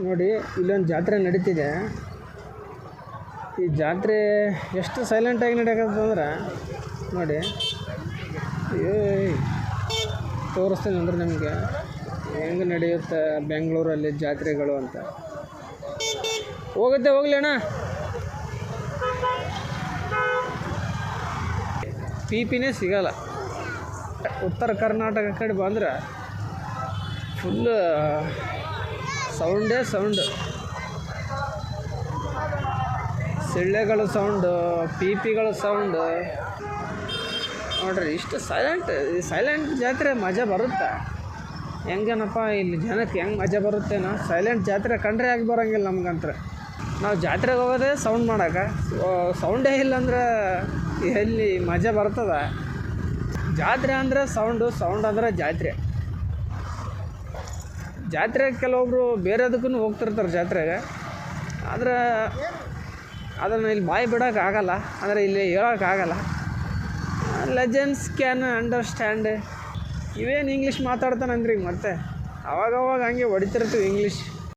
ನೋಡಿ ಇಲ್ಲೊಂದು ಜಾತ್ರೆ ನಡೀತಿದೆ. ಈ ಜಾತ್ರೆ ಎಷ್ಟು ಸೈಲೆಂಟಾಗಿ ನಡೆಯಕತ್ತಂದ್ರೆ ನೋಡಿ, ತೋರಿಸ್ತೀನಿ ಅಂದ್ರೆ ನಿಮಗೆ ಹೆಂಗೆ ನಡೆಯುತ್ತೆ ಬೆಂಗಳೂರಲ್ಲಿ ಜಾತ್ರೆಗಳು ಅಂತ. ಹೋಗಲಿ ಅಣ್ಣ. ಪಿನೇ ಸಿಗಲ್ಲ. ಉತ್ತರ ಕರ್ನಾಟಕ ಕಡೆ ಬಂದ್ರೆ ಫುಲ್ ಸೌಂಡೇ ಸೌಂಡು, ಸಿಳ್ಳೆಗಳ ಸೌಂಡು, ಪಿಗಳ ಸೌಂಡು. ನೋಡ್ರಿ ಇಷ್ಟು ಸೈಲೆಂಟ್ ಜಾತ್ರೆ ಮಜಾ ಬರುತ್ತೆ. ಹೆಂಗೇನಪ್ಪ ಇಲ್ಲಿ ಜನಕ್ಕೆ ಹೆಂಗೆ ಮಜಾ ಬರುತ್ತೇನೋ. ಸೈಲೆಂಟ್ ಜಾತ್ರೆ ಕಂಡ್ರೆ ಆಗಿ ಬರೋಂಗಿಲ್ಲ ನಮ್ಗಂತ್ರ. ನಾವು ಜಾತ್ರೆಗೆ ಹೋಗೋದೇ ಸೌಂಡ್ ಮಾಡೋಕೆ. ಸೌಂಡೇ ಇಲ್ಲಾಂದ್ರೆ ಎಲ್ಲಿ ಮಜಾ ಬರ್ತದ? ಜಾತ್ರೆ ಅಂದರೆ ಸೌಂಡ್ ಅಂದರೆ ಜಾತ್ರೆಗೆ ಕೆಲವೊಬ್ರು ಬೇರೆದಕ್ಕೂ ಹೋಗ್ತಿರ್ತಾರೆ ಜಾತ್ರೆಗೆ. ಆದರೆ ಅದನ್ನು ಇಲ್ಲಿ ಬಾಯಿ ಬಿಡೋಕ್ಕಾಗಲ್ಲ, ಅಂದರೆ ಇಲ್ಲಿ ಹೇಳೋಕ್ಕಾಗಲ್ಲ. Legends can understand. ಇವೇನು ಇಂಗ್ಲೀಷ್ ಮಾತಾಡ್ತಾನಂದ್ರಿ ಮತ್ತೆ ಅವಾಗವಾಗ ಹಂಗೆ ಹೊಡಿತಿರ್ತೀವಿ ಇಂಗ್ಲೀಷ್.